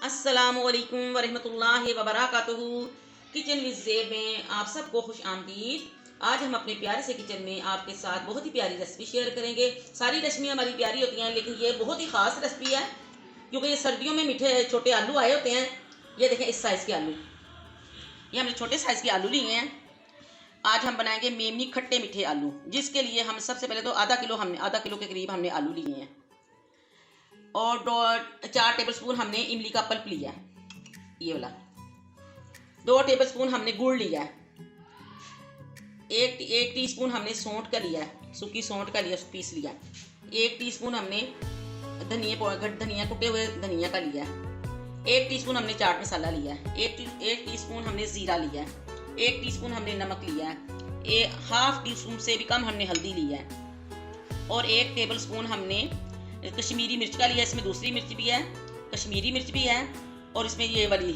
अस्सलामुअलैकुम वरहमतुल्लाहि वबरकातुहू। Kitchen with ज़ेब में आप सबको खुश आमदीद। आज हम अपने प्यारे से किचन में आपके साथ बहुत ही प्यारी रेसिपी शेयर करेंगे। सारी रेसिपियाँ हमारी प्यारी होती हैं, लेकिन ये बहुत ही ख़ास रेसिपी है क्योंकि ये सर्दियों में मीठे छोटे आलू आए होते हैं। ये देखें इस साइज़ के आलू, ये हमने छोटे साइज़ के आलू लिए हैं। आज हम बनाएंगे मेमनी खट्टे मीठे आलू, जिसके लिए हम सबसे पहले तो आधा किलो के करीब हमने आलू लिए हैं और 4 टेबलस्पून हमने इमली का पल्प लिया है, ये वाला। 2 टेबलस्पून हमने गुड़ लिया है। एक टीस्पून हमने सौंठ का लिया है, सूखी सौंठ का लिया, पीस लिया है। 1 टीस्पून हमने धनिया कुटे हुए धनिया का लिया है। 1 टीस्पून हमने चाट मसाला लिया है। 1 टीस्पून हमने ज़ीरा लिया है। 1 टीस्पून हमने नमक लिया है। हाफ टीस्पून से भी कम हमने हल्दी लिया है और 1 टेबलस्पून हमने कश्मीरी मिर्च का लिया। इसमें दूसरी मिर्च भी है, कश्मीरी मिर्च भी है और इसमें ये वाली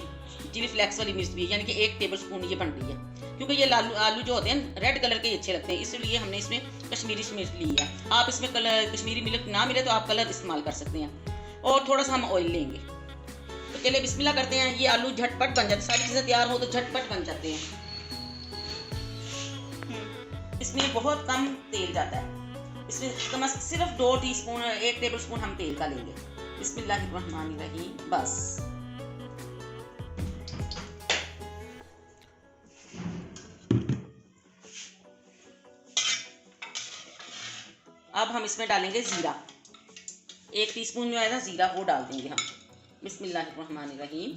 चिली फ्लेक्स वाली मिर्च भी है, यानी कि 1 टेबलस्पून ये बन रही है। क्योंकि ये आलू जो होते हैं रेड कलर के अच्छे लगते हैं, इसलिए हमने इसमें कश्मीरी मिर्च ली है। आप इसमें कश्मीरी मिर्च ना मिले तो आप कलर इस्तेमाल कर सकते हैं। और थोड़ा सा हम ऑयल लेंगे। तो पहले बिस्मिल्लाह करते हैं। ये आलू झटपट बन जाते, सारी चीज़ें तैयार हो तो झटपट बन जाते हैं। इसमें बहुत कम तेल जाता है। इसमें सिर्फ 2 टीस्पून 1 टेबलस्पून हम तेल का लेंगे। बिस्मिल्लाहिर्रहमानिर्रहीम। बस अब हम इसमें डालेंगे ज़ीरा। 1 टीस्पून जो है ना ज़ीरा, वो डाल देंगे हम। बिस्मिल्लाहिर्रहमानिर्रहीम।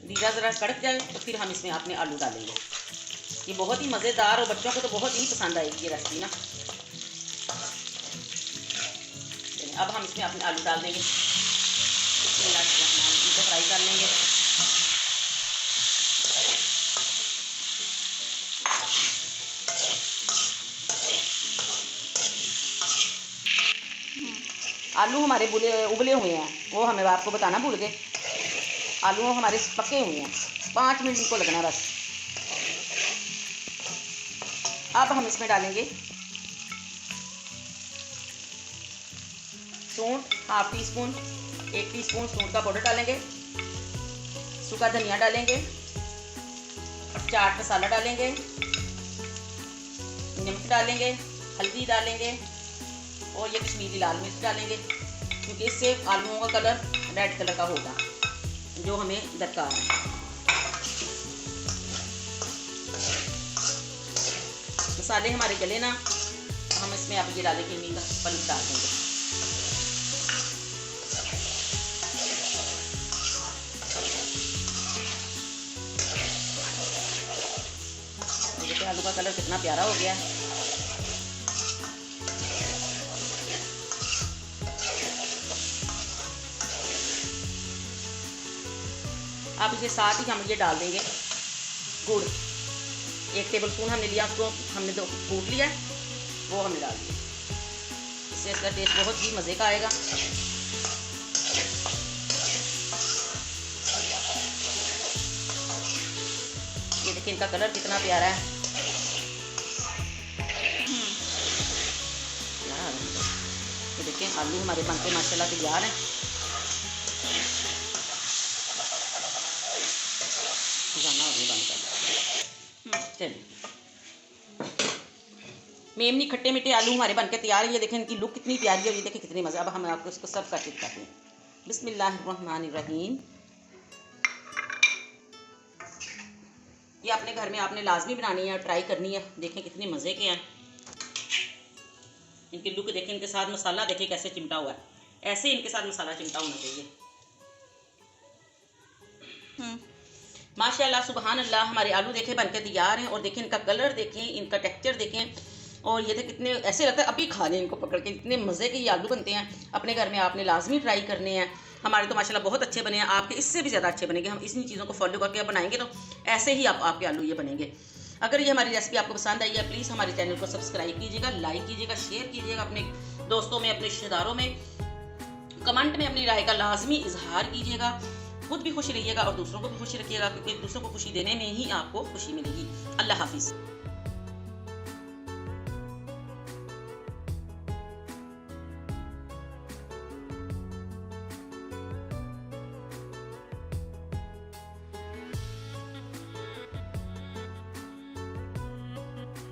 ज़ीरा ज़रा कड़क जाए तो फिर हम इसमें अपने आलू डालेंगे। ये बहुत ही मज़ेदार और बच्चों को तो बहुत ही पसंद आएगी ये रेसिपी ना। अब हम इसमें अपने आलू डाल देंगे, इनको फ्राई कर लेंगे। आलू हमारे उबले हुए हैं, वो हमें आपको बताना भूल गए। आलू हमारे पके हुए हैं, 5 मिनट इनको लगना बस। अब हम इसमें डालेंगे सौंठ, हाफ टी स्पून, 1 टीस्पून सौंठ का पाउडर डालेंगे। सूखा धनिया डालेंगे, चाट मसाला डालेंगे, नमक डालेंगे, हल्दी डालेंगे और ये कश्मीरी लाल मिर्च डालेंगे, क्योंकि इससे आलूओं का कलर रेड कलर का होगा जो हमें दरकार है। मसाले हमारे गले ना, हम इसमें अब ये डालेंगे इमली का पल्प डाल देंगे। देखिए आलू का कलर कितना प्यारा हो गया है। अब इसके साथ ही हम ये डाल देंगे गुड़। 1 टेबलस्पून हमने लिया, उसको हमने कूट लिया, वो हमने डाल दिया। इससे इसका टेस्ट बहुत ही मज़े का आएगा। ये देखिए इनका कलर कितना प्यारा है। ये देखिए आलू हमारे बनके माशाल्लाह तैयार हैं। मेमनी खट्टे मीठे आलू हमारे बनके तैयार है। ये देखें इनकी लुक कितनी प्यारी है, ये देखें कितनी मज़े। अब हम आपको इसको सर्व करके दिखाते हैं। बिस्मिल्लाहिर्रहमानिर्रहीम। ये अपने घर में आपने लाजमी बनानी है, ट्राई करनी है। देखें कितने मज़े के हैं। इनकी लुक देखें, इनके साथ मसाला देखें कैसे चिमटा हुआ है। ऐसे इनके साथ मसाला चिमटा होना चाहिए। माशाल्लाह सुबहान अल्लाह। हमारे आलू देखें बनके तैयार हैं और देखें इनका कलर देखें, इनका टेक्सचर देखें और ये देखें कितने ऐसे लगता है अभी खा लें इनको पकड़ के। इतने मज़े के ये आलू बनते हैं। अपने घर में आपने लाजमी ट्राई करने हैं। हमारे तो माशाल्लाह बहुत अच्छे बने हैं, आपके इससे भी ज़्यादा अच्छे बनेंगे। हम इन्हीं चीज़ों को फॉलो करके बनाएंगे तो ऐसे ही आपके आलू ये बनेंगे। अगर ये हमारी रेसिपी आपको पसंद आई है, प्लीज़ हमारे चैनल को सब्सक्राइब कीजिएगा, लाइक कीजिएगा, शेयर कीजिएगा अपने दोस्तों में, अपने रिश्तेदारों में। कमेंट में अपनी राय का लाजमी इजहार कीजिएगा। खुद भी खुश रहिएगा और दूसरों को भी खुश रखिएगा, क्योंकि दूसरों को खुशी देने में ही आपको खुशी मिलेगी। अल्लाह हाफिज़।